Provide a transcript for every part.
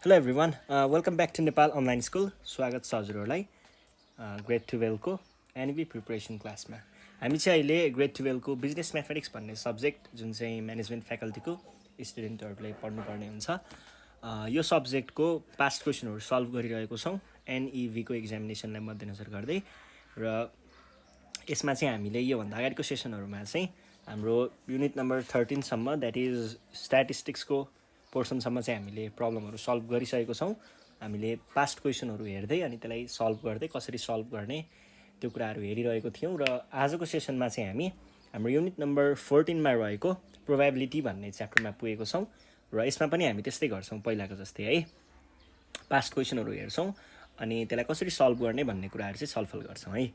Hello everyone, welcome back to Nepal Online School. स्वागत छ हजुरहरूलाई ग्रेड 12को एनबी प्रिपरेसन क्लासमा। हामी चाहिँ अहिले ग्रेड 12को बिजनेस म्याथमेटिक्स भन्ने सब्जेक्ट जुन चाहिँ म्यानेजमेन्ट फ्याकल्टीको स्टुडेन्टहरूले पढ्नुपर्ने हुन्छ, यो सब्जेक्टको पास्ट क्वेसनहरू सल्भ गरिरहेको छौँ एनइभीको एक्जामिनेसनलाई मध्यनजर गर्दै। र यसमा चाहिँ हामीले योभन्दा अगाडिको सेसनहरूमा चाहिँ हाम्रो युनिट नम्बर 13सम्म द्याट इज स्ट्याटिस्टिक्सको पोर्सनसम्म चाहिँ हामीले प्रब्लमहरू सल्भ गरिसकेको छौँ। हामीले पास्ट क्वेसनहरू हेर्दै अनि त्यसलाई सल्भ गर्दै कसरी सल्भ गर्ने त्यो कुराहरू हेरिरहेको थियौँ। र आजको सेसनमा चाहिँ हामी हाम्रो युनिट नम्बर 14मा रहेको प्रोबेबिलिटी भन्ने च्याप्टरमा पुगेको छौँ। र यसमा पनि हामी त्यस्तै गर्छौँ पहिलाको जस्तै है, पास्ट क्वेसनहरू हेर्छौँ अनि त्यसलाई कसरी सल्भ गर्ने भन्ने कुराहरू चाहिँ छलफल गर्छौँ है।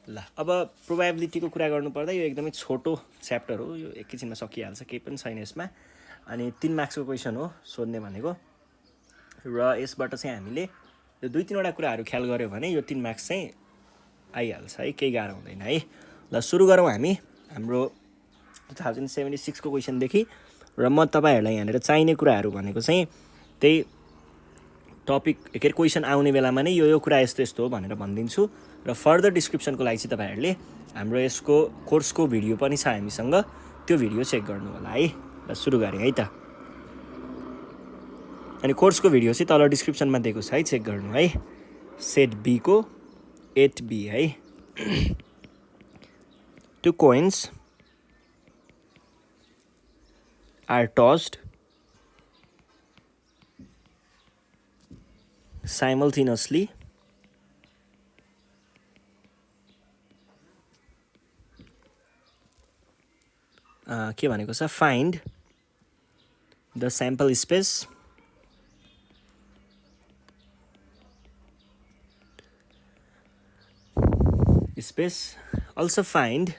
ल अब प्रोबेबिलिटीको कुरा गर्नुपर्दा यो एकदमै छोटो च्याप्टर हो, यो एकैछिनमा सकिहाल्छ, केही पनि छैन यसमा। अनि 3 मार्क्सको क्वेसन हो सोध्ने भनेको, र यसबाट चाहिँ हामीले यो 2-3वटा कुराहरू ख्याल गऱ्यो भने यो 3 मार्क्स चाहिँ आइहाल्छ है, केही गाह्रो हुँदैन है। ल सुरु गरौँ हामी हाम्रो 2076को क्वेसनदेखि। र म तपाईँहरूलाई यहाँनिर चाहिने कुराहरू भनेको चाहिँ त्यही टपिक के अरे क्वेसन आउने बेलामा नै यो कुरा यस्तो यस्तो हो भनेर भनिदिन्छु। र फर्दर डिस्क्रिप्सनको लागि चाहिँ तपाईँहरूले हाम्रो यसको कोर्सको भिडियो पनि छ हामीसँग, त्यो भिडियो चेक गर्नु होला है। ल सुरु गरेँ है त। अनि कोर्सको भिडियो चाहिँ तल डिस्क्रिप्सनमा दिएको छ है, चेक गर्नु है। सेट बीको 8B है। 2 coins are tossed simultaneously के भनेको छ, find the sample space also find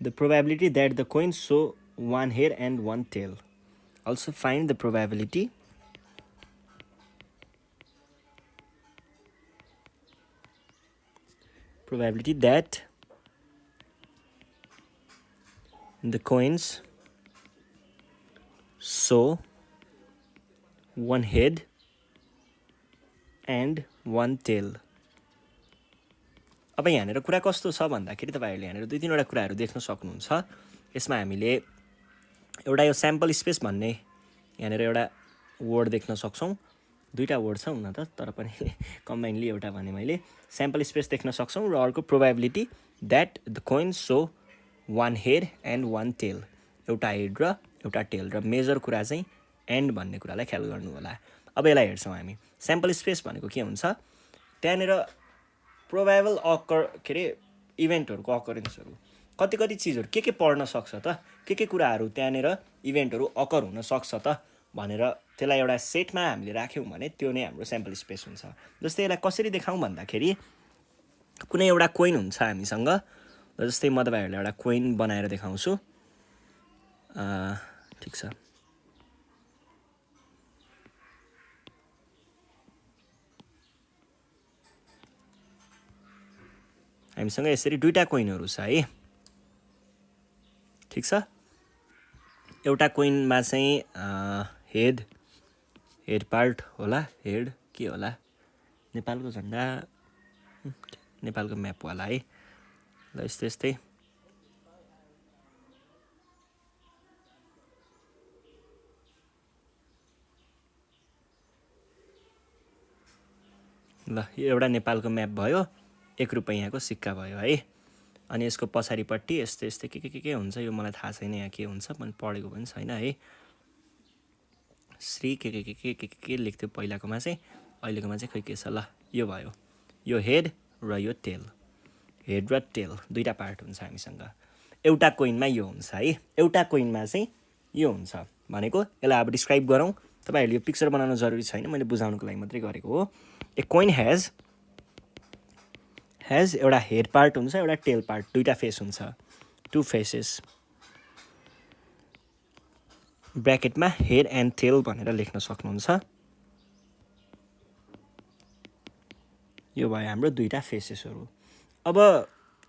the probability that the coins show one head and one tail. Also find the probability that the coins show one head and one tail. अब यहाँनिर कुरा कस्तो छ भन्दाखेरि तपाईँहरूले यहाँनिर 2-3वटा कुराहरू देख्न सक्नुहुन्छ। यसमा हामीले एउटा यो स्याम्पल स्पेस भन्ने यहाँनिर एउटा वर्ड देख्न सक्छौँ। 2टा वर्ड छ हुन त, तर पनि कम्बाइन्डली एउटा भने मैले स्याम्पल स्पेस देख्न सक्छौँ। र अर्को probability that the coins show one head and one tail, एउटा हेड र एउटा टेल। र मेजर कुरा चाहिँ एन्ड भन्ने कुरालाई ख्याल गर्नु होला। अब यसलाई हेर्छौँ हामी। स्याम्पल स्पेस भनेको के हुन्छ, त्यहाँनिर प्रोबेबल के अरे इभेन्टहरूको अकरेन्सहरू कति चिजहरू के पढ्न सक्छ त, के कुराहरू त्यहाँनिर इभेन्टहरू अकर हुन सक्छ त भनेर त्यसलाई एउटा सेटमा हामीले राख्यौँ भने त्यो नै हाम्रो स्याम्पल स्पेस हुन्छ। जस्तै यसलाई कसरी देखाउँ भन्दाखेरि कुनै एउटा कोइन हुन्छ हामीसँग, जस्तै म तपाईँहरूलाई एउटा कोइन बनाएर देखाउँछु। ठिक छ, हामीसँग यसरी 2टा कोइनहरू छ है। ठिक छ, एउटा कोइनमा चाहिँ हेड पार्ट होला, हेड के होला, नेपालको झन्डा, नेपालको म्याप होला है। ल यस्तै ल यो एउटा नेपालको म्याप भयो, 1 रुपैयाँको सिक्का भयो है। अनि यसको पछाडिपट्टि यस्तै के हुन्छ, यो मलाई थाहा छैन यहाँ के हुन्छ, मैले पढेको पनि छैन है। श्री के लेख्थ्यो पहिलाकोमा चाहिँ, अहिलेकोमा चाहिँ खै के छ। ल यो भयो, यो हेड र यो टेल, हेड र टेल 2टा पार्ट हुन्छ हामीसँग। एउटा कोइनमा यो हुन्छ है, एउटा कोइनमा चाहिँ यो हुन्छ भनेको। यसलाई अब डिस्क्राइब गरौँ। तपाईँहरूले यो पिक्चर बनाउन जरुरी छैन, मैले बुझाउनुको लागि मात्रै गरेको हो। ए कोइन हेज एउटा हेड पार्ट हुन्छ, एउटा टेल पार्ट, 2टा फेस हुन्छ, 2 फेसेस। ब्र्याकेटमा हेड एन्ड टेल भनेर लेख्न सक्नुहुन्छ। यो भयो हाम्रो 2टा फेसेसहरू। अब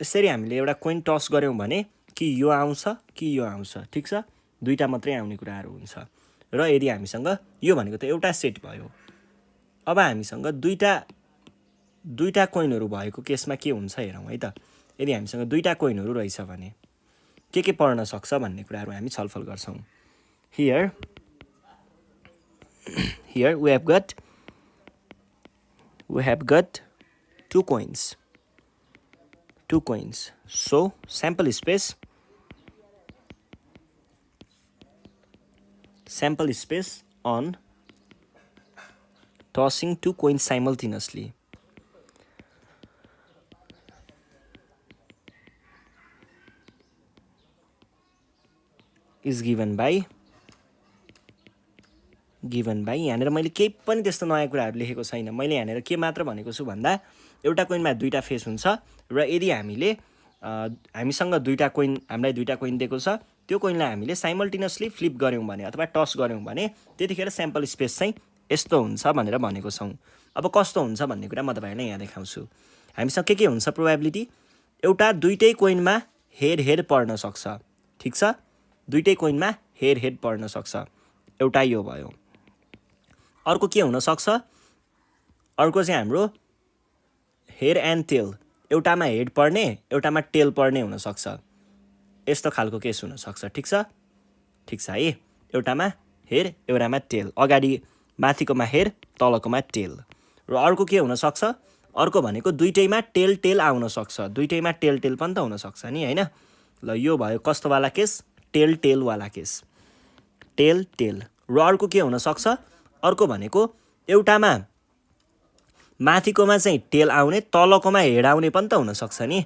यसरी हामीले एउटा कोइन टस गऱ्यौँ भने कि यो आउँछ कि यो आउँछ, ठिक छ। दुईटा मात्रै आउने कुराहरू हुन्छ र यदि हामीसँग यो भनेको त एउटा सेट भयो। अब हामीसँग दुईटा कोइनहरू भएको केसमा के हुन्छ हेरौँ है त। यदि हामीसँग दुईटा कोइनहरू रहेछ भने के पढ्न सक्छ भन्ने कुराहरू हामी छलफल गर्छौँ। Here we have got two coins. So sample space on tossing two coins simultaneously is given by यहाँनिर मैले केही पनि त्यस्तो नयाँ कुराहरू लेखेको छैन। मैले यहाँनिर के मात्र भनेको छु भन्दा एउटा कोइनमा दुईटा फेस हुन्छ र यदि हामीसँग हामीलाई दुईटा कोइन दिएको छ, त्यो कोइनलाई हामीले साइमल्टेनियसली फ्लिप गऱ्यौँ भने अथवा टस गऱ्यौँ भने त्यतिखेर स्याम्पल स्पेस चाहिँ यस्तो हुन्छ भनेर भनेको छौँ। अब कस्तो हुन्छ भन्ने कुरा म तपाईँहरूलाई यहाँ देखाउँछु। हामीसँग के हुन्छ प्रोबेबिलिटी, एउटा दुईटै कोइनमा हेड पर्न सक्छ। ठिक छ, दुईटै कोइनमा हेड पर्न सक्छ। एउटा यो भयो। अर्को के हुन सक्छ, अर्को चाहिँ हाम्रो हेड एन्ड टेल, एउटामा हेड पर्ने एउटामा टेल पर्ने हुन सक्छ। यस्तो खालको केस हुन सक्छ। ठिक छ है, एउटामा हेड एउटामा टेल, अगाडि माथिकोमा हेड तलकोमा टेल। र अर्को के हुन सक्छ, अर्को भनेको दुईटैमा टेल आउन सक्छ। दुईटैमा टेल पनि त हुन सक्छ नि हैन। ल यो भयो कस्तो वाला केस, टेल वाला केस, टेल। र अर्को के हुन सक्छ, अर्को भनेको एउटामा माथिकोमा चाहिँ टेल आउने तलकोमा हेड आउने पनि त हुन सक्छ नि।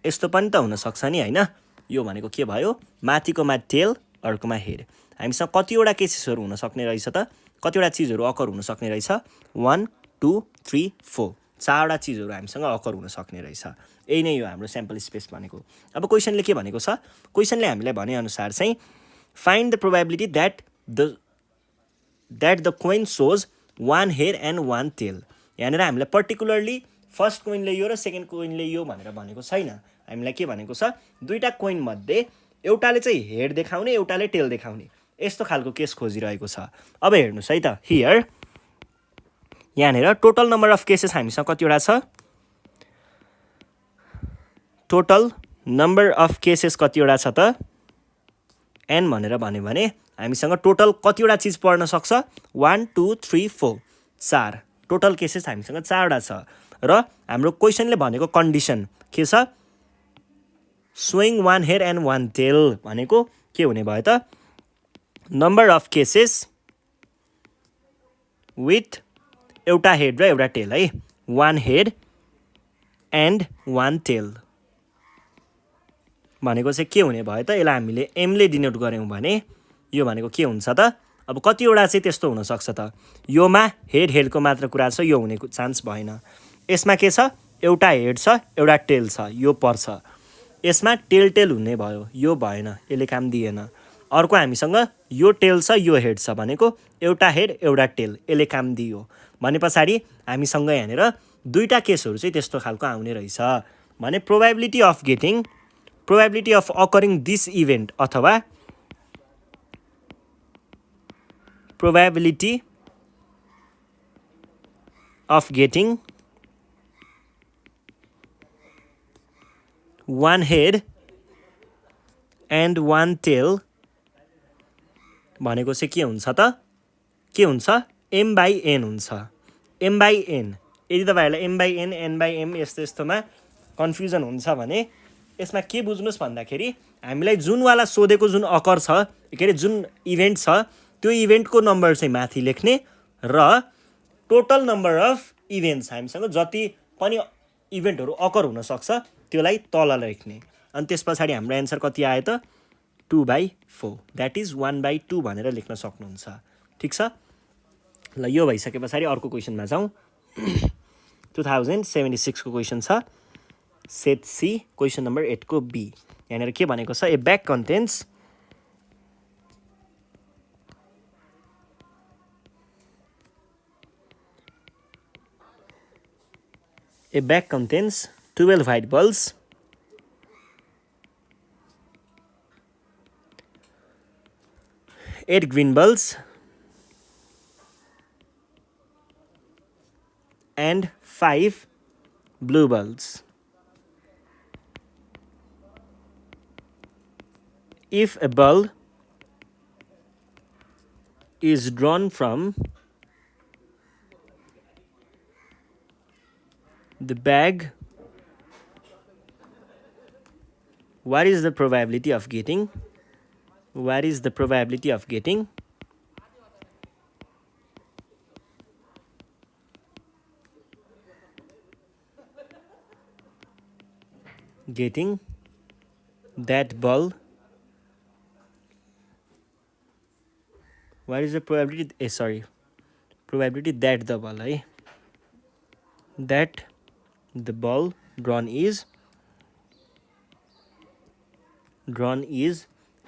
यस्तो पनि त हुन सक्छ नि हैन। यो भनेको के भयो, माथिकोमा टेल अर्कोमा हेड। हामीसँग कतिवटा केसेसहरू हुन सक्ने रहेछ त, कतिवटा चिजहरू अकर हुन सक्ने रहेछ, 1 2 3 4, चारवटा चिजहरू हामीसँग अकर हुन सक्ने रहेछ। यही नै हो हाम्रो स्याम्पल स्पेस भनेको। अब क्वेसनले के भनेको छ, क्वेसनले हामीलाई भनेअनुसार चाहिँ find the probability that the coin shows one head and one tail. यहाँनिर हामीलाई पर्टिकुलरली फर्स्ट कोइनले यो र सेकेन्ड कोइनले यो भनेर भनेको छैन। हामीलाई के भनेको छ, दुईटा कोइन मध्ये एउटाले चाहिँ हेड देखाउने एउटाले टेल देखाउने, यस्तो खालको केस खोजिरहेको छ। अब हेर्नुहोस् है त, हियर यहाँनिर टोटल नम्बर अफ केसेस हामीसँग कतिवटा छ, टोटल नम्बर अफ केसेस कतिवटा छ त, एन भनेर भन्यो भने हामीसँग टोटल कतिवटा चिज पढ्न सक्छ, 1 2 3 4, 4 टोटल केसेस हामीसँग 4वटा छ। र हाम्रो क्वेसनले भनेको कन्डिसन के छ, showing one head and one tail भनेको के हुने भयो त, नम्बर अफ केसेस विथ एउटा हेड र एउटा टेल है, one head and one tail भनेको चाहिँ के हुने भयो त, यसलाई हामीले एमले डिनोट गऱ्यौँ भने यो भनेको के हुन्छ त, अब कतिवटा चाहिँ त्यस्तो हुनसक्छ त, योमा हेडको मात्र कुरा छ, यो हुनेको चान्स भएन। यसमा के छ, एउटा हेड छ एउटा टेल छ, यो पर्छ। यसमा टेल हुने भयो, यो भएन, यसले काम दिएन। अर्को हामीसँग यो टेल छ यो हेड छ भनेको एउटा हेड एउटा टेल, यसले काम दियो भने पछाडि हामीसँग यहाँनिर दुईटा केसहरू चाहिँ त्यस्तो खालको आउने रहेछ भने probability of occurring this event अथवा probability of getting one head and one tail भनेको चाहिँ के हुन्छ त, के हुन्छ, m/n हुन्छ। m/n, यदि तपाईँहरूलाई m/n n/m यस्तोमा कन्फ्युजन हुन्छ भने यसमा के बुझ्नुहोस् भन्दाखेरि हामीलाई जुनवाला सोधेको जुन अकर छ, के अरे जुन इभेन्ट छ, त्यो इभेन्टको नम्बर चाहिँ माथि लेख्ने र टोटल नम्बर अफ इभेन्ट्स हामीसँग जति पनि इभेन्टहरू अकर हुनसक्छ त्यसलाई तल लेख्ने। अनि त्यस पछाडि हाम्रो एन्सर कति आयो त, 2/4, द्याट इज 1/2 भनेर लेख्न सक्नुहुन्छ। ठिक छ, ल यो भइसके पछाडि अर्को क्वेसनमा जाउँ। 2076 को क्वेसन छ, सेट सी, क्वेसन नम्बर 8 को बी। यहाँनिर के भनेको छ, ए bag contains 12 white balls 8 green balls and 5 blue balls. If a ball is drawn from the bag, what is the probability of getting? What is the probability of getting that ball? What is the probability? Probability that the ball, that the ball drawn is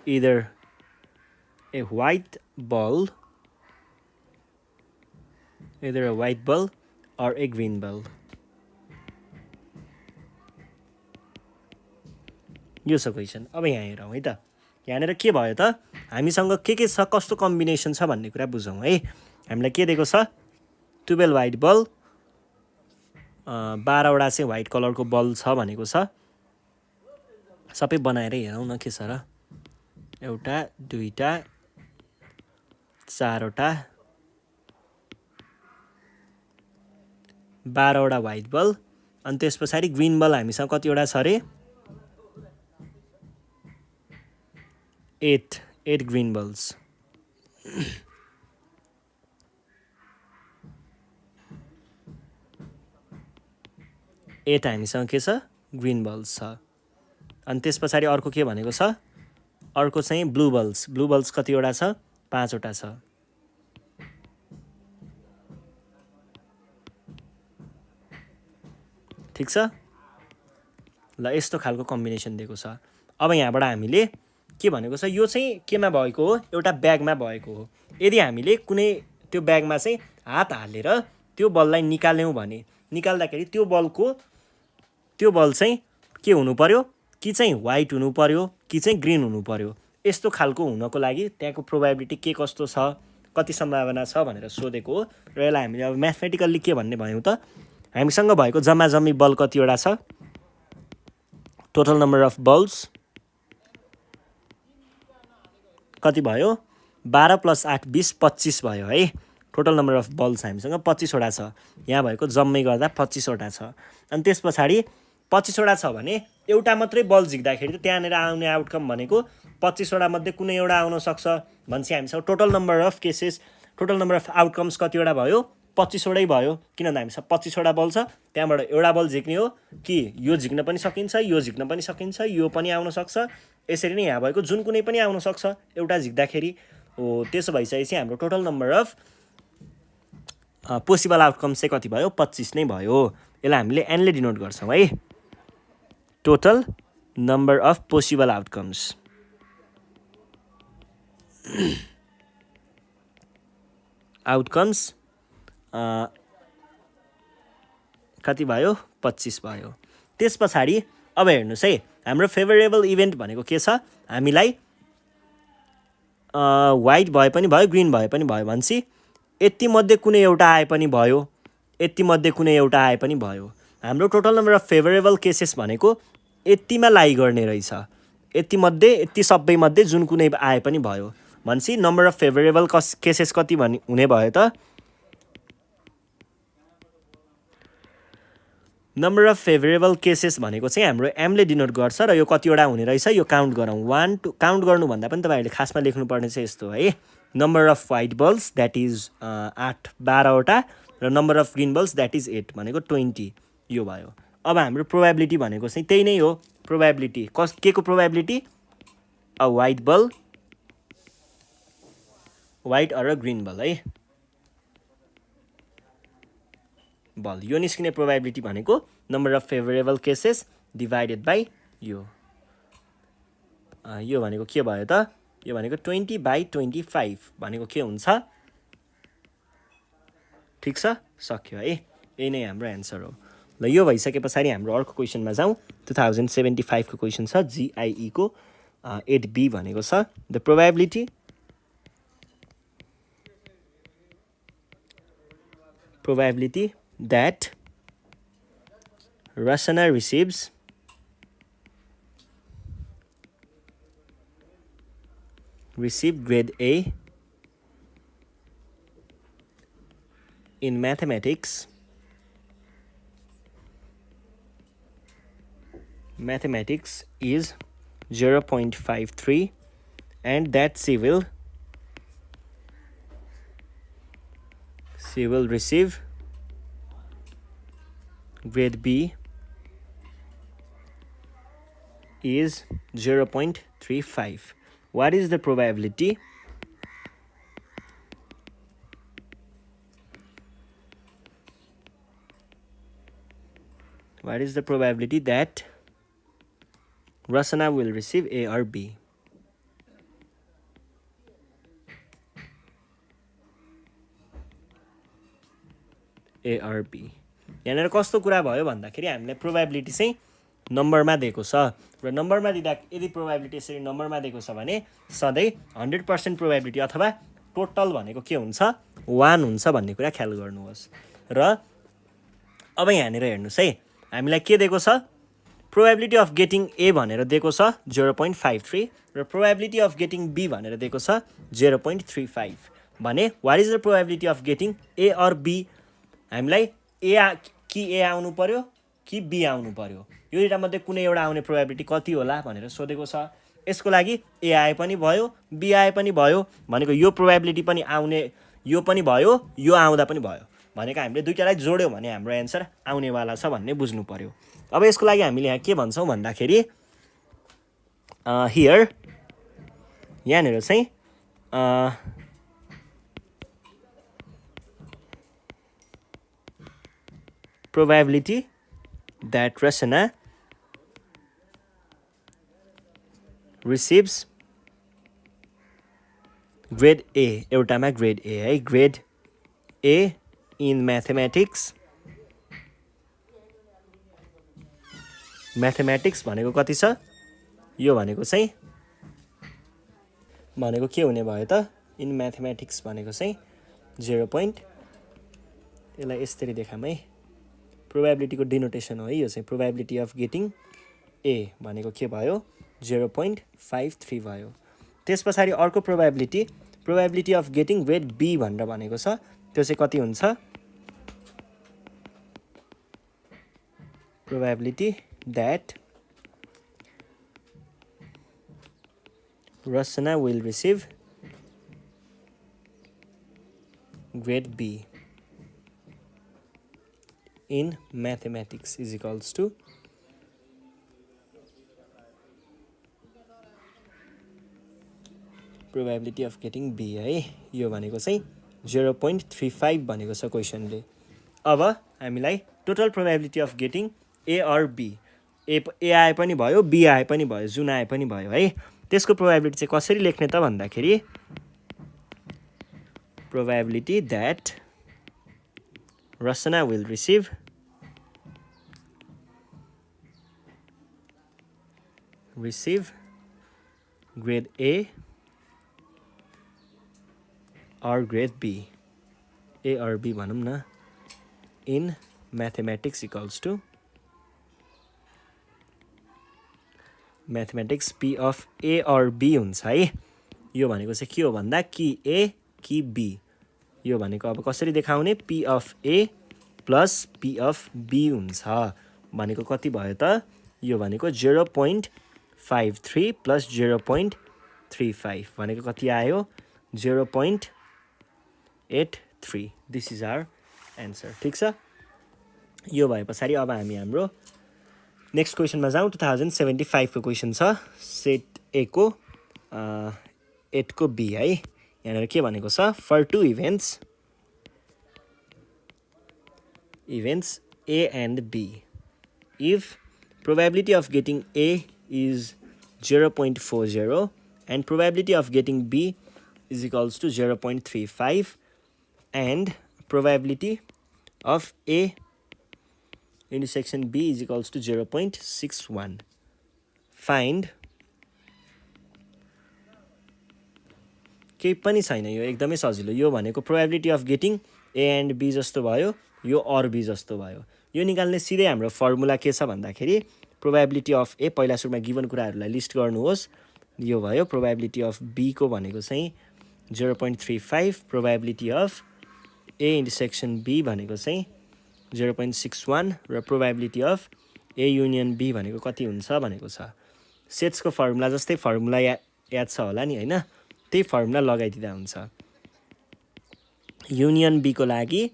either a white ball, or a green ball. यो छ question. अब यहाँ हेरौँ है त, यहाँनिर के भयो त, हामीसँग के छ, कस्तो कम्बिनेसन छ भन्ने कुरा बुझौँ है। हामीलाई के दिएको छ, 12 व्हाइट बल, 12वटा चाहिँ व्हाइट कलरको बल छ भनेको छ। सबै बनाएर हेरौँ न के छ र। एउटा, दुईटा, चारवटा, 12वटा व्हाइट बल, अनि त्यस पछाडि ग्रीन बल हामीसँग कतिवटा छ अरे, 8 ग्रीन बल्स। एट हामीसँग के छ, ग्रीन बल्स छ। अनि त्यस पछाडि अर्को के भनेको छ, अर्को चाहिँ ब्लू बल्स कतिवटा छ, 5वटा छ। ठिक छ ल, यस्तो खालको कम्बिनेसन दिएको छ। अब यहाँबाट हामीले के भनेको छ, यो चाहिँ केमा भएको हो, एउटा ब्यागमा भएको हो। यदि हामीले कुनै त्यो ब्यागमा चाहिँ हात हालेर त्यो बललाई निकाल्यौँ भने, निकाल्दाखेरि त्यो बल चाहिँ के हुनु पर्यो, कि चाहिँ व्हाइट हुनु पर्यो कि चाहिँ ग्रीन हुनु पर्यो। यस्तो खालको हुनको लागि त्यहाँको प्रोबेबिलिटी के कस्तो छ, कति सम्भावना छ भनेर सोधेको हो। र यसलाई हामीले अब म्याथमेटिकल्ली के भन्ने भयौँ त, हामीसँग भएको जम्मा जम्मी बल कतिवटा छ, टोटल नम्बर अफ बल्स कति भयो, 12 + 8 20 25 भयो है। टोटल नम्बर अफ बल्स हामीसँग 25वटा छ। यहाँ भएको जम्मै गर्दा 25वटा छ। अनि त्यस पछाडि 25वटा छ भने एउटा मात्रै बल झिक्दाखेरि त त्यहाँनिर आउने आउटकम भनेको 25वटा मध्ये कुनै एउटा आउन सक्छ भनेपछि हामीसँग total number of cases, total number of outcomes कतिवटा भयो, 25वटै भयो। किनभने हामीसँग 25वटा बल छ, त्यहाँबाट एउटा बल झिक्ने हो कि यो झिक्न पनि सकिन्छ, यो झिक्न पनि सकिन्छ, यो पनि आउन सक्छ। यसरी नै यहाँ भएको जुन कुनै पनि आउन सक्छ एउटा झिक्दाखेरि हो। त्यसो भइसकेपछि हाम्रो total number of possible outcomes चाहिँ कति भयो, 25 नै भयो। यसलाई हामीले एनले डिनोट गर्छौँ है, total number of possible outcomes. Outcomes कति भयो, 25 भयो। त्यस पछाडि अब हेर्नुहोस् है, हाम्रो फेभरेबल इभेन्ट भनेको के छ, हामीलाई व्हाइट भए पनि भयो, ग्रीन भए पनि भयो भनेपछि यति मध्ये कुनै एउटा आए पनि भयो, यति मध्ये कुनै एउटा आए पनि भयो। हाम्रो total number of favourable cases भनेको यतिमा लाई गर्ने रहेछ, यति मध्ये, यति सबै मध्ये जुन कुनै आए पनि भयो भनेपछि नम्बर अफ फेभरेबल केसेस कति हुने भयो त, नम्बर अफ फेभरेबल केसेस भनेको चाहिँ हाम्रो एमले डिनोट गर्छ। र यो कतिवटा हुने रहेछ यो काउन्ट गरौँ। 1 2 काउन्ट गर्नुभन्दा पनि तपाईँहरूले खासमा लेख्नुपर्ने चाहिँ यस्तो है, number of white balls that is 8 12वटा, र number of green balls that is 8 भनेको 20 यो भयो। अब हाम्रो प्रोबेबिलिटी भनेको चाहिँ त्यही नै हो। प्रोबेबिलिटी के को probability, a white ball, white or green ball है, बल यो निस्किने प्रोबेबिलिटी भनेको number of favourable cases divided by यो भनेको के भयो त, यो भनेको 20/25 भनेको के हुन्छ। ठिक छ, सक्यो है, यही नै हाम्रो एन्सर हो। ल यो भइसके पछाडि हाम्रो अर्को क्वेसनमा जाउँ। 2075 को क्वेसन छ, GIE को 8B भनेको छ, the probability probability that Rasana receives grade A in mathematics is 0.53 and that she will receive grade B is 0.35. What is the probability? What is the probability that Rasana will receive A or B? A or B. यहाँनिर कस्तो कुरा भयो भन्दाखेरि हामीले probability चाहिँ नम्बरमा दिएको छ र नम्बरमा दिँदा यदि प्रोबेबिलिटी यसरी नम्बरमा दिएको छ भने सधैँ 100% प्रोबेबिलिटी अथवा टोटल भनेको के हुन्छ 1 हुन्छ भन्ने कुरा ख्याल गर्नुहोस्। र अब यहाँनिर हेर्नुहोस् है, हामीलाई के दिएको छ, प्रोबेबिलिटी अफ गेटिङ ए भनेर दिएको छ 0.53 र प्रोबेबिलिटी अफ गेटिङ बी भनेर दिएको छ 0.35 भने what is the probability of getting A or B? हामीलाई ए आउनु पर्यो कि बी आउनु पर्यो, यो दुईटा मध्ये कुनै एउटा आउने प्रोबेबिलिटी कति होला भनेर सोधेको छ। यसको लागि ए आए पनि भयो बी आए पनि भयो भनेको यो प्रोबेबिलिटी पनि आउने, यो पनि भयो यो आउँदा पनि भयो भनेको हामीले दुईटालाई जोड्यौँ भने हाम्रो एन्सर आउनेवाला छ भन्ने बुझ्नु पर्यो। अब यसको लागि हामीले यहाँ के भन्छौँ भन्दाखेरि यहाँनिर चाहिँ probability that Rasana receives grade A, एउटामा grade A है, grade A in mathematics भनेको कति छ, यो भनेको चाहिँ भनेको के हुने भयो त, इन म्याथमेटिक्स भनेको चाहिँ 0. यसलाई यसरी देखाम है, प्रोबेबिलिटीको डिनोटेसन हो है यो चाहिँ, प्रोबेबिलिटी अफ गेटिङ ए भनेको के भयो 0.53 भयो। त्यस पछाडि अर्को probability of getting grade B भनेर भनेको छ, त्यो चाहिँ कति हुन्छ, probability that Rasana will receive grade B in mathematics is equals to probability of getting B है, यो भनेको चाहिँ 0.35 भनेको छ क्वेसनले। अब हामीलाई total probability of getting A or B, A आए पनि भयो बी आए पनि भयो जुन आए पनि भयो है, त्यसको प्रोबेबिलिटी चाहिँ कसरी लेख्ने त भन्दाखेरि probability that Rasana will receive grade A or grade B, A or B भनौँ न, in mathematics equals to mathematics P of A or B हुन्छ है। यो भनेको चाहिँ के हो भन्दा कि A कि B, यो भनेको अब कसरी देखाउने, P of A plus P of B हुन्छ भनेको कति भयो त, यो भनेको 0.53 प्लस 0.35 भनेको कति आयो 0.83। This is our answer. ठिक छ, यो भए पछाडि अब हामी हाम्रो नेक्स्ट क्वेसनमा जाउँ। 2075 को क्वेसन छ, सेट ए को 8 को बी है। यहाँनिर के भनेको छ, for two events A and B, if probability of getting A is 0.40 and probability of getting B is equals to 0.35 and probability of A intersection B is equals to 0.61, find, केही पनि छैन, यो एकदमै सजिलो। यो भनेको probability of getting A and B जस्तो भयो, यो अर बी जस्तो भयो। यो निकाल्ने सिधै हाम्रो फर्मुला के छ भन्दाखेरि प्रोबेबिलिटी अफ ए, पहिला सुरुमा गिभन कुराहरूलाई लिस्ट गर्नुहोस्। यो भयो प्रोबेबिलिटी अफ बी को भनेको चाहिँ 0.35, probability of A intersection B भनेको चाहिँ 0.61 र probability of A union B भनेको कति हुन्छ भनेको छ। सेट्सको फर्मुला जस्तै फर्मुला याद छ होला नि हैन, त्यही फर्मुला लगाइदिँदा हुन्छ। युनियन बी को लागि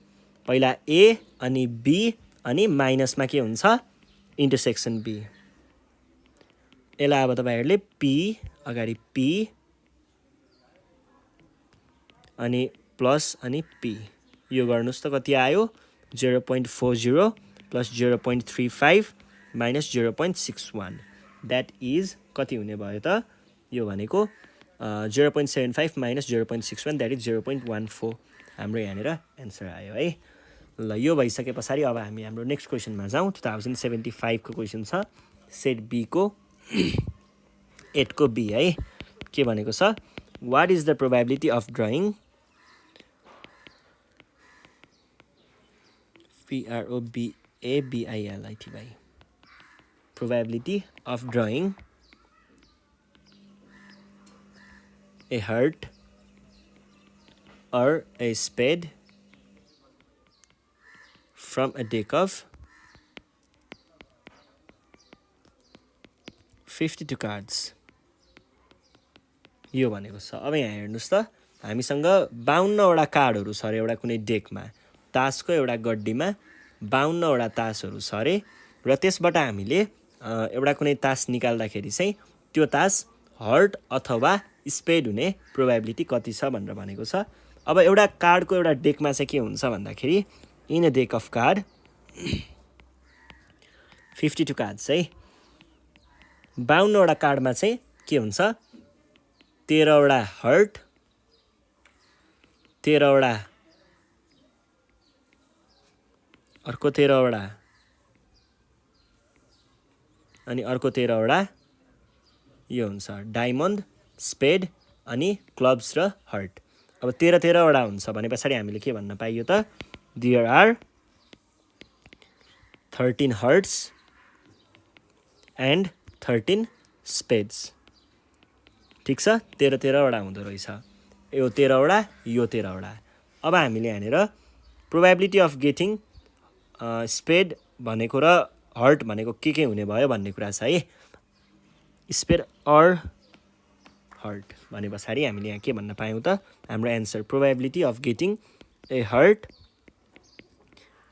पहिला ए अनि बी अनि माइनसमा के हुन्छ इन्टरसेक्सन बी। यसलाई अब तपाईहरुले पी अगाडि पी अनि प्लस अनि पी यो गर्नुस् त कति आयो 0.40 प्लस 0.35 माइनस 0.61 द्याट इज कति हुने भयो त यो भनेको 0.75 माइनस 0.61 द्याट इज 0.14 हाम्रो यहाँनिर एन्सर आयो है। ल यो भइसके पछाडि अब हामी हाम्रो नेक्स्ट क्वेसनमा जाउँ। 2075 को क्वेसन छ सेट बी को 8 को बी है। के भनेको छ what is the probability of drawing PROBABILITY probability of drawing a heart or a spade from a deck of 52 cards। यो भनेको छ अब यहाँ हेर्नुस् त हामीसँग 52 वटा कार्डहरु छ रे एउटा कुनै डेकमा, तासको एउटा गड्डीमा 52 वटा तासहरु छ रे र त्यसबाट हामीले एउटा कुनै तास निकाल्दाखेरि चाहिँ त्यो तास हर्ट अथवा स्पेड हुने प्रोबेबिलिटी कति छ भनेर भनेको छ। अब एउटा कार्डको एउटा डेकमा चाहिँ के हुन्छ भन्दाखेरि in a deck of card 52 cards है 52 वटा कार्डमा चाहिँ के हुन्छ 13 वटा हर्ट 13 वटा अर्को 13 वटा अनि अर्को 13 वटा यो हुन्छ डायमन्ड स्पेड अनि क्लब्स र हर्ट। अब 13 वटा हुन्छ भने पछाडि हामीले के भन्न पाइयो त there are 13 hearts and 13 spades. ठीक छ 13 वटा हुँदो रहेछ, यो 13 वटा यो 13 वटा। अब हामीले यहाँनिर प्रोबेबिलिटी अफ गेटिङ स्पेड भनेको र हर्ट भनेको के हुने भयो भन्ने कुरा छ है। स्पेड अर हर्ट भने पछाडि हामीले यहाँ के भन्न पायौँ त हाम्रो answer probability of getting a heart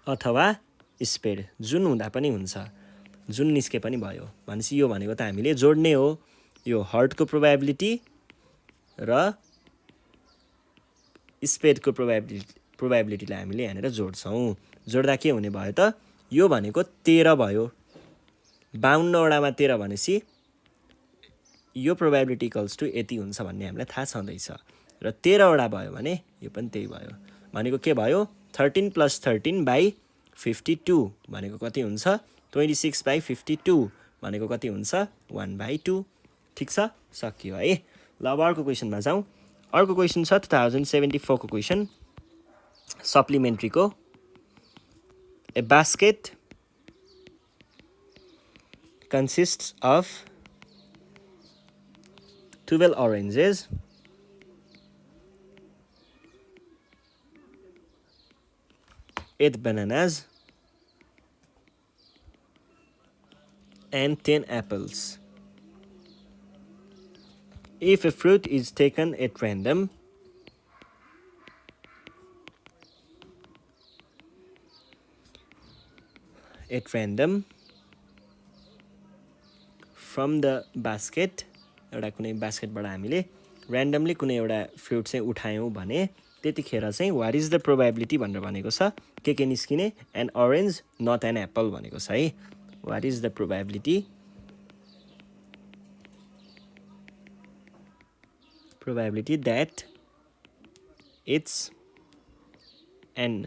अथवा स्पेड जुन हुँदा पनि हुन्छ, जुन निस्के पनि भयो भनेपछि यो भनेको त हामीले जोड्ने हो। यो हर्टको प्रोबेबिलिटी र स्पेडको प्रोबेबिलिटीलाई हामीले यहाँनिर जोड्छौँ। जोड्दा के हुने भयो त यो भनेको 13 भयो, 52 वटामा 13 भनेपछि यो प्रोबेबिलिटी इक्वल्स टु यति हुन्छ भन्ने हामीलाई थाहा छँदैछ र 13 वटा भयो भने यो पनि त्यही भयो। भनेको के भयो 13 प्लस 13 बाई 52 भनेको कति हुन्छ 26 बाई 52 भनेको कति हुन्छ 1/2। ठीक छ सकियो है। ल अब अर्को क्वेसनमा जाउँ। अर्को क्वेसन छ 2074 को क्वेसन सप्लिमेन्ट्री को A basket consists of 12 oranges, 8 bananas, and 10 apples. If a fruit is taken at random, from the basket एउटा कुनै बास्केटबाट हामीले र्यान्डमली कुनै एउटा फ्रुट चाहिँ उठायौँ भने त्यतिखेर चाहिँ वाट इज द प्रोबेबिलिटी भनेर भनेको छ के निस्किने an orange not an apple भनेको छ है। What is the probability that it's an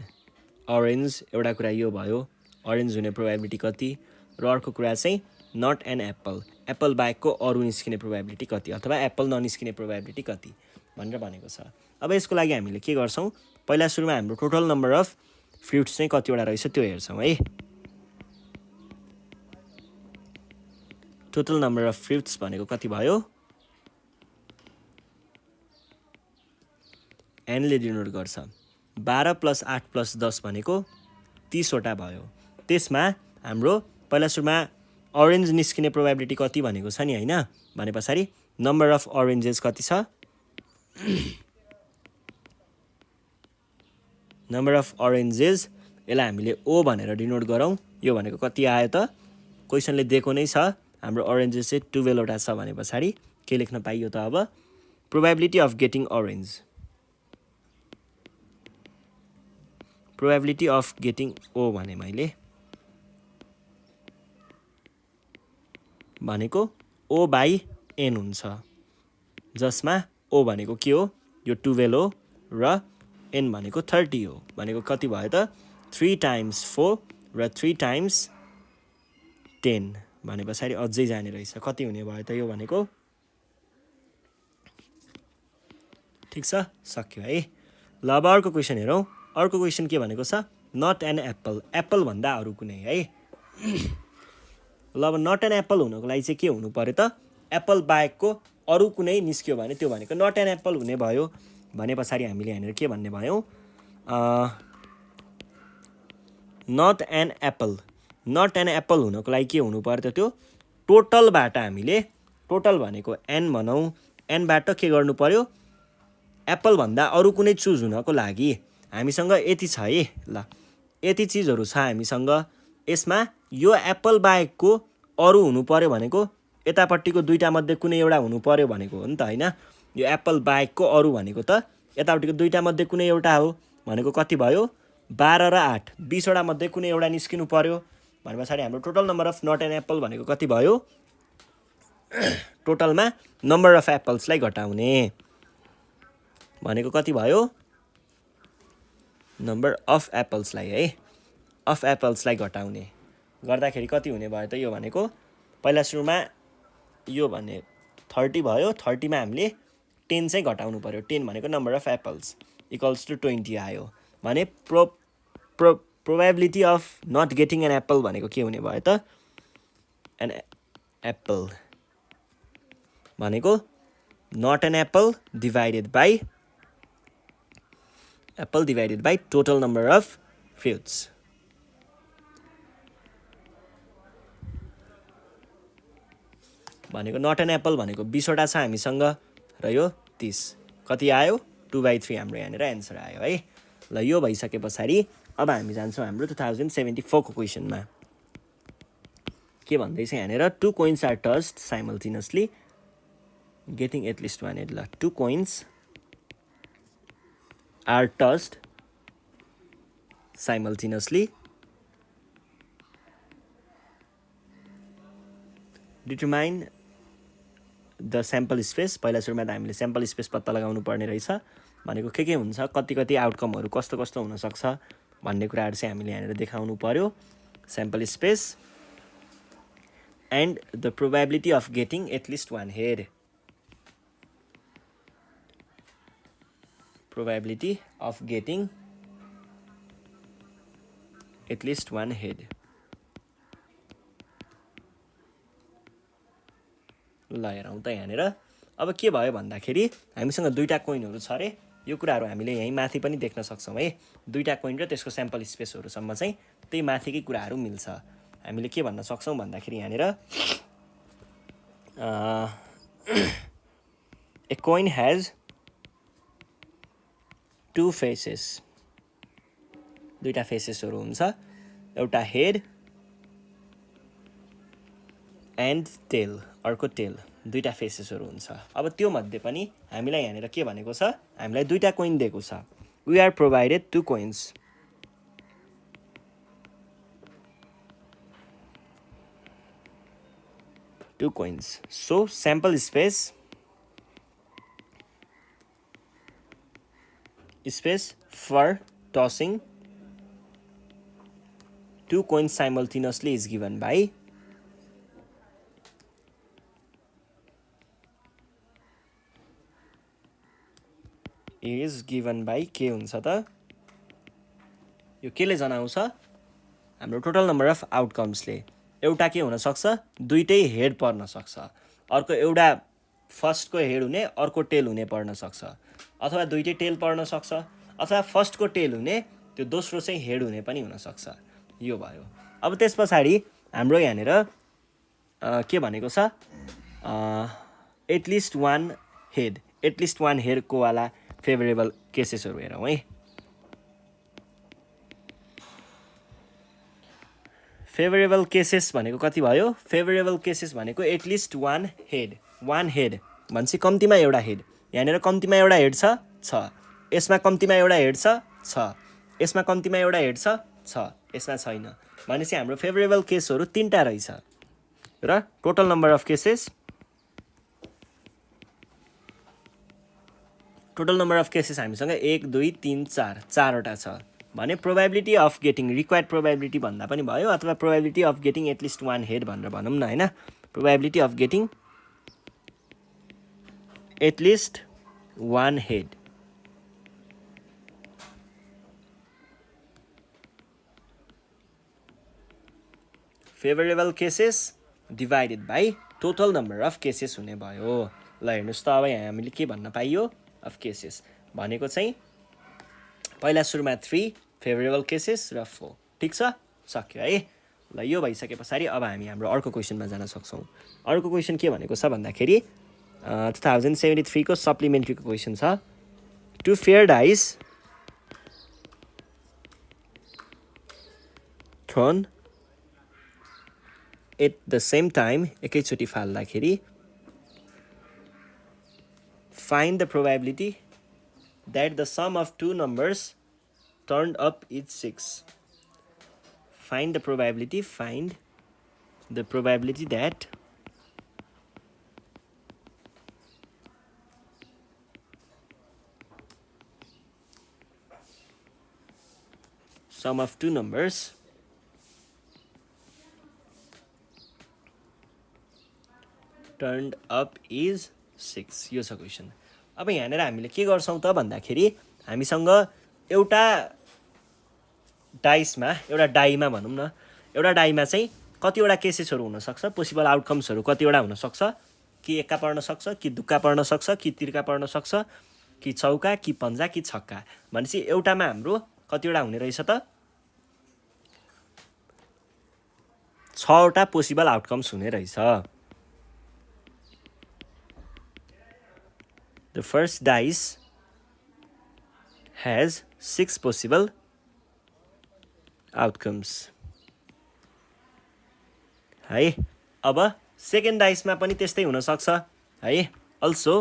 orange एउटा कुरा यो भयो अरेन्ज हुने प्रोबेबिलिटी कति र अर्को कुरा चाहिँ नट एन एप्पल एप्पल बाहेकको अरू निस्किने प्रोबेबिलिटी कति अथवा एप्पल ननिस्किने प्रोबेबिलिटी कति भनेर भनेको छ। अब यसको लागि हामीले के गर्छौँ पहिला सुरुमा हाम्रो टोटल नम्बर अफ फ्रुट्स चाहिँ कतिवटा रहेछ त्यो हेर्छौँ है। टोटल नम्बर अफ फ्रुट्स भनेको कति भयो, एनले डिनोट गर्छ। 12 + 8 + 10 भनेको 30 वटा भयो। त्यसमा हाम्रो पहिला सुरुमा अरेन्ज निस्किने प्रोबेबिलिटी कति भनेको छ नि हैन, भने पछाडि नम्बर अफ अरेन्जेस कति छ, नम्बर अफ अरेन्जेस यसलाई हामीले ओ भनेर डिनोट गरौँ। यो भनेको कति आयो त, क्वेसनले दिएको नै छ हाम्रो अरेन्जेस चाहिँ 12 वटा छ भने पछाडि के लेख्न पाइयो त, अब probability of getting orange, probability of getting ओ भने मैले भनेको ओ बाई एन हुन्छ, जसमा ओ भनेको के हो, यो 12 हो र एन भनेको 30 हो। भनेको कति भयो त, 3 × 4 र 3 × 10 भने पछाडि अझै जाने रहेछ, कति हुने भयो त यो भनेको। ठिक छ, सक्यो है। ल अब अर्को क्वेसन हेरौँ। अर्को क्वेसन के भनेको छ, नट एन एप्पल, एप्पल भन्दा अरू कुनै है। ल अब नट एन एप्पल हुनको लागि चाहिँ के हुनु पर्यो त, एप्पल बाहेकको अरू कुनै निस्क्यो भने त्यो भनेको नट एन एप्पल हुने भयो। भने पछाडि हामीले यहाँनिर के भन्ने भयौँ, not an apple, not an apple हुनको लागि के हुनु पर्यो त, त्यो टोटलबाट हामीले, टोटल भनेको एन भनौँ, एनबाट के गर्नु पर्यो, एप्पल भन्दा अरू कुनै चुज हुनको लागि हामीसँग यति छ है। ल यति चिजहरू छ हामीसँग, यसमा यो एप्पल बाहेकको अरू हुनु पर्यो भनेको यतापट्टिको दुईटा मध्ये कुनै एउटा हुनु पर्यो भनेको हो नि त हैन। यो एप्पल बाहेकको अरू भनेको त यतापट्टिको दुईटा मध्ये कुनै एउटा हो भनेको कति भयो, 12 र 8, 20 वटा मध्ये कुनै एउटा निस्किनु पर्यो। भने पछाडि हाम्रो total number of not an apple भनेको कति भयो, टोटलमा नम्बर अफ एप्पल्सलाई घटाउने भनेको कति भयो, नम्बर अफ एप्पल्सलाई है, अफ एप्पल्सलाई घटाउने गर्दाखेरि कति हुने भयो त, यो भनेको पहिला सुरुमा यो भने 30 भयो, 30 मा हामीले 10 चाहिँ घटाउनु पर्यो, 10 भनेको number of apples equals to 20 आयो। भने probability of not getting an apple भनेको के हुने भयो त, एन एप्पल भनेको not an apple divided by apple divided by total number of fruits. भनेको नट एन एप्पल भनेको 20 वटा छ हामीसँग र यो 30, कति आयो, 2/3 हाम्रो यहाँनिर एन्सर आयो है। ल यो भइसके पछाडि अब हामी जान्छौँ हाम्रो 2074 को क्वेसनमा। के भन्दैछ यहाँनिर, 2 coins are tossed simultaneously getting at least one head. ल 2 coins are tossed simultaneously, determine the sample space। पहिला सुरुमा त हामीले स्याम्पल स्पेस पत्ता लगाउनु पर्ने रहेछ, भनेको के हुन्छ, कति कति आउटकमहरू कस्तो कस्तो हुनसक्छ भन्ने कुराहरू चाहिँ हामीले यहाँनिर देखाउनु पर्यो। Sample space and the probability of getting at least one head, probability of getting at least one head। ल हेरौँ त यहाँनिर अब के भयो भन्दाखेरि हामीसँग दुईटा कोइनहरू छ अरे। यो कुराहरू हामीले यहीँ माथि पनि देख्न सक्छौँ है। दुईटा कोइन र त्यसको स्याम्पल स्पेसहरूसम्म चाहिँ त्यही माथिकै कुराहरू मिल्छ। हामीले के भन्न सक्छौँ भन्दाखेरि यहाँनिर ए कोइन हैज 2 फेसेस, दुईटा फेसेसहरू हुन्छ, एउटा हेड एन्ड टेल, अर्को टेल, दुईटा फेसेसहरू हुन्छ। अब त्यो मध्ये पनि हामीलाई यहाँनिर के भनेको छ, हामीलाई दुईटा कोइन दिएको छ। We are provided 2 coins, so sample space for tossing 2 coins simultaneously is given by is given by के हुन्छ त? यो केले जनाउँछ? हाम्रो टोटल नम्बर अफ आउटकम्सले। एउटा के हुनसक्छ? दुईटै हेड पर्न सक्छ। अर्को एउटा फर्स्टको हेड हुने अर्को टेल हुने पर्न सक्छ, अथवा दुईटै टेल पर्न सक्छ, अथवा फर्स्टको टेल हुने त्यो दोस्रो चाहिँ हेड हुने पनि हुनसक्छ। यो भयो। अब त्यस पछाडि हाम्रो यहाँनिर के भनेको छ? एटलिस्ट वान हेडको वाला फेभरेबल केसेसहरू हेरौँ है। फेभरेबल केसेस भनेको कति भयो? फेभरेबल केसेस भनेको एटलिस्ट वान हेड भनेपछि कम्तीमा एउटा हेड। यहाँनिर कम्तीमा एउटा हेड छ, यसमा कम्तीमा एउटा हेड छ, यसमा कम्तीमा एउटा हेड छ, यसमा छैन। भनेपछि हाम्रो फेभरेबल केसहरू 3टा रहेछ र टोटल नम्बर अफ केसेस हामीसँग 1 2 3 4 4वटा छ भने probability of getting required probability भन्दा पनि भयो, अथवा probability of getting at least one head भनेर भनौँ न हैन। Probability of getting at least one head favourable cases divided by total number of cases हुने भयो। ल हेर्नुहोस् त, अब यहाँ हामीले के भन्न पाइयो? अफ केसेस भनेको चाहिँ पहिला सुरुमा 3 फेभरेबल केसेस र 4। ठिक छ, सक्यो है। ल यो भइसके पछाडि अब हामी हाम्रो अर्को क्वेसनमा जान सक्छौँ। अर्को क्वेसन के भनेको छ भन्दाखेरि 2073 को सप्लिमेन्ट्रीको क्वेसन छ। Two fair dice thrown at the same time, एकैचोटि फाल्दाखेरि find the probability that the sum of two numbers turned up is 6. Find the probability that sum of two numbers turned up is 6। यो छ question. अब यहाँनिर हामीले के गर्छौँ त भन्दाखेरि हामीसँग एउटा डाइमा भनौँ न, एउटा डाइमा चाहिँ कतिवटा केसेसहरू हुनसक्छ, पोसिबल आउटकम्सहरू कतिवटा हुनसक्छ, कि एक्का पर्न सक्छ, कि दुक्का पर्न सक्छ, कि तिर्का पर्न सक्छ, कि चौका, कि पन्जा, कि छक्का। भनेपछि एउटामा हाम्रो कतिवटा हुने रहेछ त? 6वटा पोसिबल आउटकम्स हुने रहेछ। The first dice has 6 possible outcomes है। अब सेकेन्ड डाइसमा पनि त्यस्तै हुनसक्छ है। अल्सो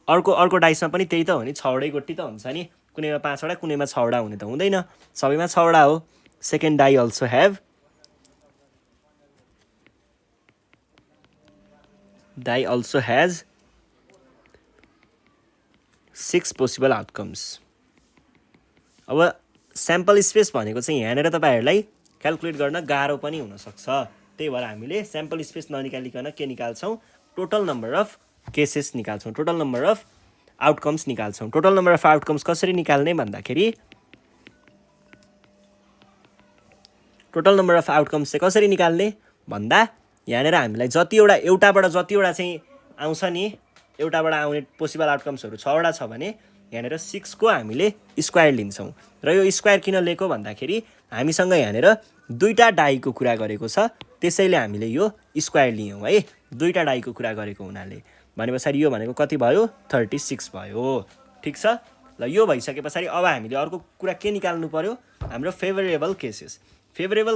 अर्को डाइसमा पनि त्यही त हो नि, 6वटै गोटी त हुन्छ नि, कुनैमा 5वटा कुनैमा 6वटा हुने त हुँदैन, सबैमा 6वटा हो। Second die also has 6 possible outcomes. अब स्याम्पल स्पेस भनेको चाहिँ यहाँनिर तपाईँहरूलाई क्यालकुलेट गर्न गाह्रो पनि हुनसक्छ, त्यही भएर हामीले स्याम्पल स्पेस ननिकालिकन के निकाल्छौँ? टोटल नम्बर अफ केसेस निकाल्छौँ, टोटल नम्बर अफ आउटकम्स निकाल्छौँ। टोटल नम्बर अफ आउटकम्स कसरी निकाल्ने भन्दाखेरि टोटल नम्बर अफ आउटकम्स चाहिँ कसरी निकाल्ने भन्दा यहाँनिर हामीलाई एउटाबाट जतिवटा चाहिँ आउँछ नि, एउटाबाट आउने पोसिबल आउटकम्सहरू 6वटा छ भने यहाँनिर 6 को हामीले स्क्वायर लिन्छौँ। र यो स्क्वायर किन लिएको भन्दाखेरि हामीसँग यहाँनिर दुईटा डाइको कुरा गरेको छ, त्यसैले हामीले यो स्क्वायर लियौँ है, दुईटा डाइको कुरा गरेको हुनाले। भने पछाडि यो भनेको कति भयो? 36 भयो। ठिक छ। ल यो भइसके पछाडि अब हामीले अर्को कुरा के निकाल्नु पर्यो? हाम्रो फेभरेबल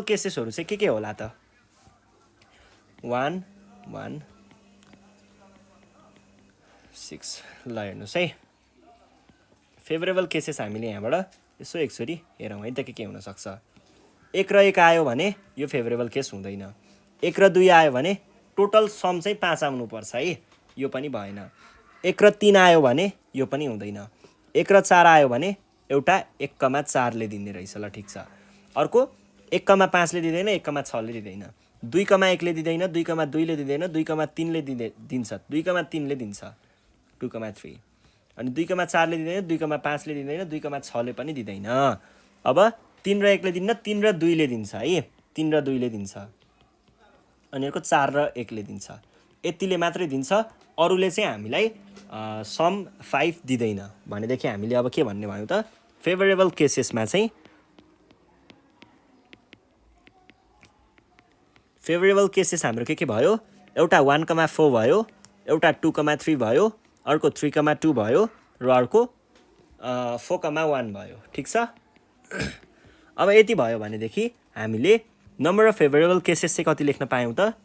केसेसहरू चाहिँ के होला त? 1 1 6। ल हेर्नुहोस् है, फेभरेबल केसेस हामीले यहाँबाट यसो एकचोटि हेरौँ है त के हुनसक्छ। 1 र 1 आयो भने यो फेभरेबल केस हुँदैन। 1 र 2 आयो भने टोटल सम चाहिँ 5 आउनुपर्छ है, यो पनि भएन। 1 र 3 आयो भने यो पनि हुँदैन। 1 र 4 आयो भने एउटा 1,4 ले दिने रहेछ। ल ठिक छ। अर्को 1,5 ले दिँदैन, 1,6 ले दिँदैन, 2,1 ले दिँदैन, 2,2 ले दिँदैन, 2,3 ले दिन्छ, 2,3 ले दिन्छ, 2,3। अनि 2,4 ले दिँदैन, 2,5 ले दिँदैन, 2,6 ले पनि दिँदैन। अब 3 र 1 ले दिन्न, 3 र 2 ले दिन्छ है, 3 र 2 ले दिन्छ। अनि अर्को 4 र 1 ले दिन्छ। यतिले मात्रै दिन्छ, अरूले चाहिँ हामीलाई सम 5 दिँदैन। भनेदेखि हामीले अब के भन्ने भयो त, फेभरेबल केसेसमा चाहिँ फेभरेबल केसेस हाम्रो के भयो, एउटा 1,4 भयो, एउटा 2,3 भयो, अर्को 3,2 भयो र अर्को 4,1 भयो। ठिक छ। अब यति भयो भनेदेखि हामीले नम्बर अफ फेभरेबल केसेस चाहिँ कति लेख्न पायौँ त,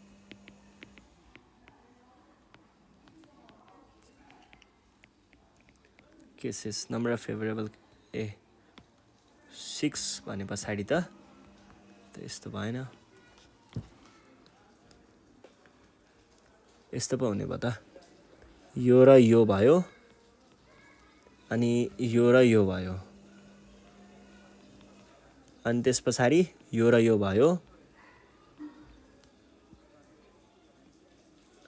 केसेस नम्बर अफ फेभरेबल 6 भने पछाडि त यस्तो भएन, यस्तो पो हुने भयो त, यो र यो भयो अनि यो र यो भयो, अनि त्यस पछाडि यो र यो भयो,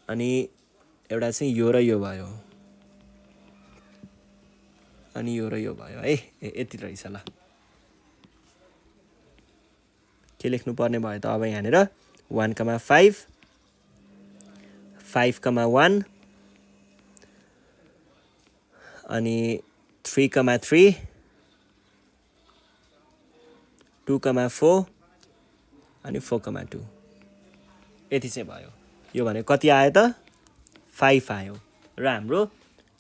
अनि एउटा चाहिँ यो र यो भयो, अनि यो र यो भयो है। यति रहेछ। ल के लेख्नु पर्ने भयो त अब यहाँनिर 1,5 5,1 अनि 3,3 2,4 अनि 4,2 यति चाहिँ भयो। यो भने कति आयो त, 5 आयो। र हाम्रो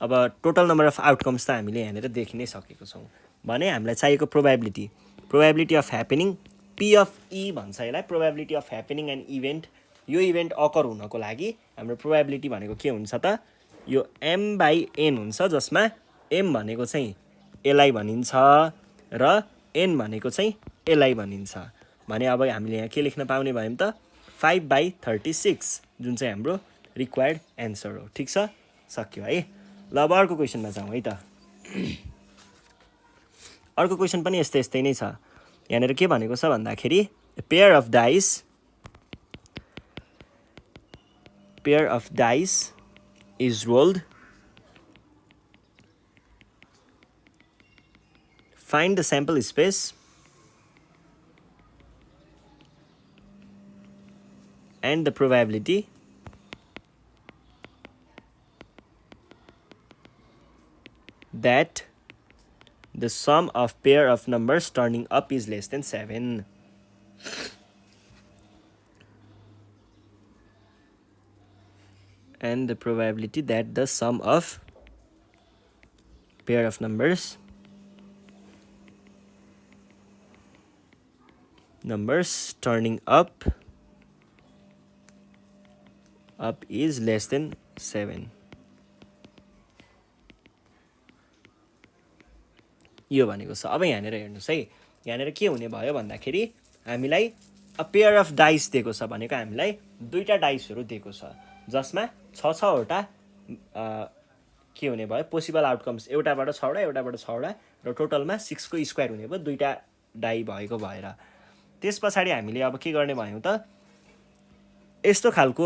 अब टोटल नम्बर अफ आउटकम्स त हामीले यहाँनिर देखि नै सकेको छौँ। भने हामीलाई चाहिएको probability of happening, P of E भन्छ यसलाई, probability of happening an event. यो इभेन्ट अकर हुनको लागि हाम्रो प्रोबेबिलिटी भनेको के हुन्छ त, यो m/n हुन्छ, जसमा m भनेको चाहिँ यसलाई भनिन्छ र n भनेको चाहिँ यसलाई भनिन्छ। भने अब हामीले यहाँ के लेख्न पाउने भयौँ त, 5/36 जुन चाहिँ हाम्रो रिक्वायर्ड एन्सर हो। ठिक छ, सक्यो है। ल अब अर्को क्वेसनमा जाउँ है त। अर्को क्वेसन पनि यस्तै नै छ। यहाँनिर के भनेको छ भन्दाखेरि, pair of dice is rolled. Find the sample space and the probability that the sum of pair of numbers turning up is less than 7. And the probability that the sum of pair of numbers turning up is less than 7. यो भनेको छ। अब यहाँनिर हेर्नुहोस् है, यहाँनिर के हुने भयो भन्दाखेरि हामीलाई अ पेयर अफ डाइस दिएको छ, भनेको हामीलाई दुईटा डाइसहरू दिएको छ, जसमा 6वटा के हुने भयो पोसिबल आउटकम्स, एउटाबाट 6वटा एउटाबाट 6वटा र टोटलमा 6 को स्क्वायर हुने भयो, दुईटा डाइ भएको भएर। त्यस पछाडि हामीले अब के गर्ने भयौँ त, यस्तो खालको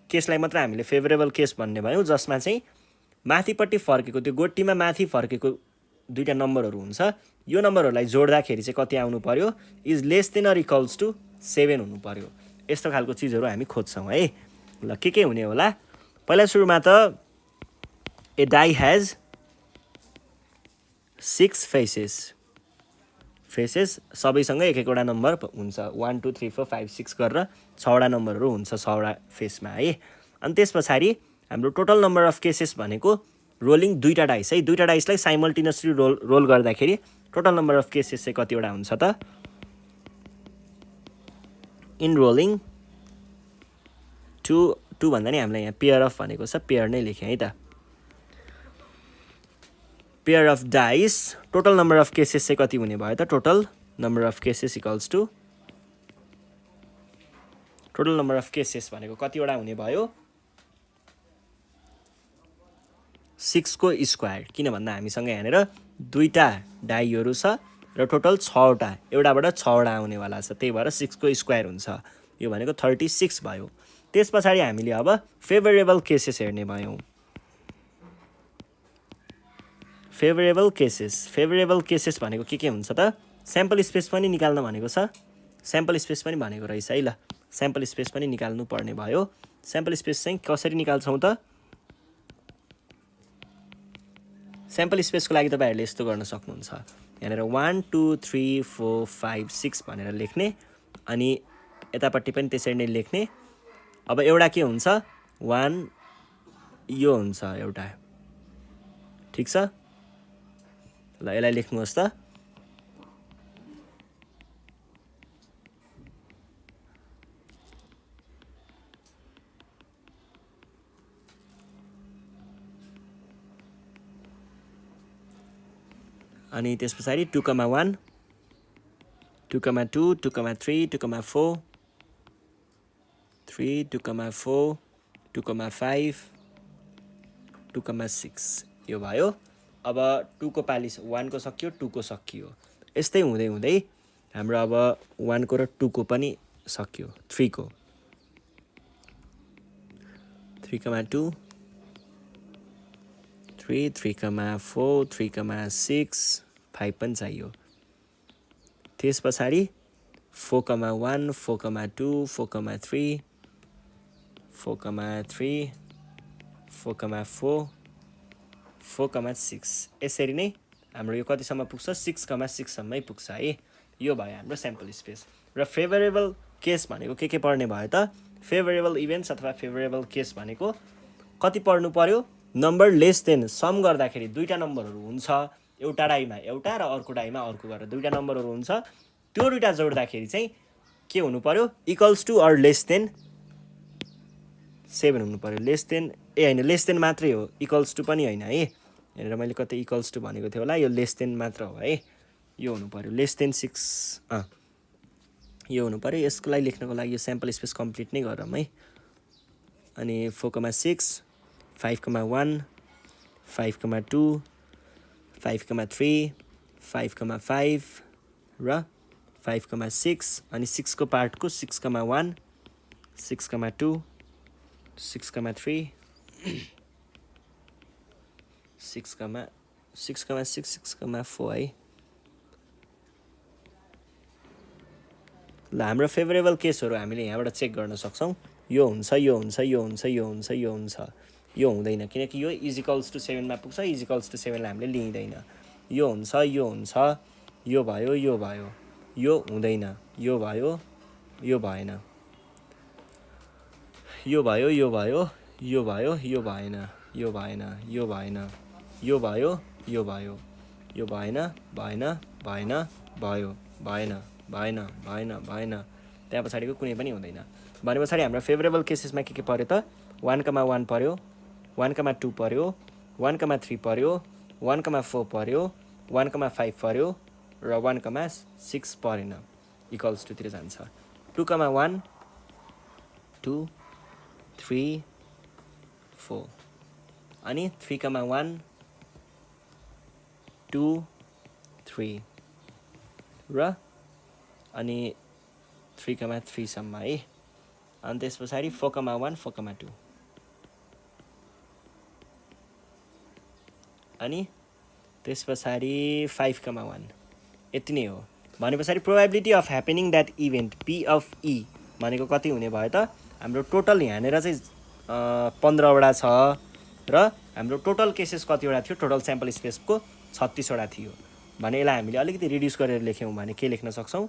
केसलाई मात्र हामीले फेभरेबल केस भन्ने भयौँ, जसमा चाहिँ माथिपट्टि फर्केको, त्यो गोटीमा माथि फर्केको दुईटा नम्बरहरू हुन्छ। यो नम्बरहरूलाई जोड्दाखेरि चाहिँ कति आउनु पर्यो, is less than or equals to 7 हुनु पर्यो। यस्तो खालको चिजहरू हामी खोज्छौँ है। ल के हुने होला, पहिला सुरुमा त ए डाइ हेज 6 फेसेस सबैसँग एक एकवटा नम्बर हुन्छ, 1 2 3 4 5 6 गरेर 6वटा नम्बरहरू हुन्छ 6वटा फेसमा है। अनि त्यस पछाडि हाम्रो टोटल नम्बर अफ केसेस भनेको रोलिङ दुईटा डाइस है, दुईटा डाइसलाई साइमल्टेनियसली रोल गर्दाखेरि टोटल नम्बर अफ केसेस चाहिँ कतिवटा हुन्छ त, इन रोलिङ 2 भन्दा नि हामीलाई यहाँ पेयर अफ भनेको छ, पेयर नै लेखेँ है त। Pair of dice total number of cases चाहिँ कति हुने भयो त, total number of cases equals to total number of cases भनेको कतिवटा हुने भयो, 6 को स्क्वायर। किन भन्दा हामीसँग यहाँनिर दुईटा डाइहरू छ र टोटल 6वटा, एउटाबाट 6वटा आउनेवाला छ, त्यही भएर 6 को स्क्वायर हुन्छ। यो भनेको 36 भयो। त्यस पछाडि हामीले अब फेभरेबल केसेस हेर्ने भयौँ। फेभरेबल केसेस भनेको के हुन्छ त स्याम्पल स्पेस पनि निकाल्न भनेको छ स्याम्पल स्पेस पनि भनेको रहेछ है ल स्याम्पल स्पेस पनि निकाल्नु पर्ने भयो स्याम्पल स्पेस चाहिँ कसरी निकाल्छौँ त स्याम्पल स्पेसको लागि तपाईहरुले यस्तो गर्न सक्नुहुन्छ यहाँनेर 1 2 3 4 5 6 भनेर लेख्ने अनि यतापट्टि पनि त्यसरी नै लेख्ने अब एउटा के हुन्छ 1 यो हुन्छ एउटा ठीक छ ल यसलाई लेख्नुहोस् त अनि त्यसपछि 2 1 2 2 2 3 2 4 3 2 4 2 5 2 6 यो भयो अब 2 को पाली 1 को सकियो 2 को सकियो यस्तै हुँदै हुँदै हाम्रो अब 1 को र 2 को पनि सकियो 3 को 3 2 3 3 4 3 6 5 पनि चाहियो त्यसपछि 4 1 4 2 4 3 4 3 4 4 4 6 यसरी नै हाम्रो यो कतिसम्म पुग्छ 6 6 सम्मै पुग्छ है यो भयो हाम्रो स्याम्पल स्पेस र फेभरेबल केस भनेको के पर्ने भयो त फेभरेबल इभेन्ट्स अथवा फेभरेबल केस भनेको कति पढ्नु पर्यो नम्बर लेस देन सम गर्दाखेरि दुईटा नम्बरहरू हुन्छ एउटा डाइमा एउटा र अर्को डाइमा अर्को गरेर दुईटा नम्बरहरू हुन्छ त्यो दुईटा जोड्दाखेरि चाहिँ के हुनु पर्यो equals to or less than 7 हुनु पर्यो लेस देन हैन लेस देन मात्रै हो इक्वल्स टु पनि हैन है हेरेर मैले कतै इक्वल्स टु भनेको थियो होला यो लेस देन मात्र हो है यो हुनु पर्यो लेस देन 6 यो हुनु पर्यो यसको लागि लेख्नको लागि यो स्याम्पल स्पेस कम्प्लिट नै गरौँ है अनि 4 6 5 1 5 2 5 3 5 5 र 5 6 अनि 6 को पार्ट को 6 1 6 2 6 3 6 6 4 है ल हाम्रो फेभरेबल केसहरू हामीले यहाँबाट चेक गर्न सक्छौं यो हुन्छ यो हुन्छ यो हुन्छ यो हुन्छ यो हुन्छ यो हुँदैन किनकि यो इजिकल्स टु 7 मा पुग्छ इजिकल्स टु 7 लाई हामीले लिइदैन यो हुन्छ यो भयो यो हुँदैन यो भयो यो भएन यो भयो यो भयो यो भयो यो भएन यो भएन यो भएन यो भयो यो भयो यो भएन भएन भएन भयो भएन भएन भएन भएन त्यहाँ पछाडिको कुनै पनि हुँदैन भने पछाडि हाम्रो फेभरेबल केसेसमा के पर्यो त 1 1 पर्यो 1 2 पर्यो 1 3 पर्यो 1 4 पर्यो 1 5 पर्यो र 1 6 परेन इक्वल्स टु तिर जान्छ 2 1 2 3 4 अनि 3 1 2 3 र अनि 3 3 सम्म है अनि त्यसपछि 4 1 4 2 अनि त्यसपछि 5 1 यति नै हो भने पछाडि probability of happening that event P of E भनेको कति हुने भयो त हाम्रो टोटल यहाँनेर चाहिँ 15 वटा छ र हाम्रो टोटल केसेस कतिवटा थियो टोटल स्याम्पल स्पेसको 36 वटा थियो भने यसलाई हामीले अलिकति रिड्युस गरेर लेख्यौं भने के लेख्न सक्छौं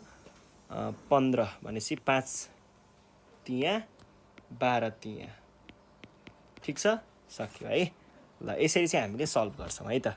15 भनेपछि 5 त्यहाँ 12 त्यहाँ ठीक छ सक्यो है ल यसरी चाहिँ हामीले सल्भ गर्छौं है त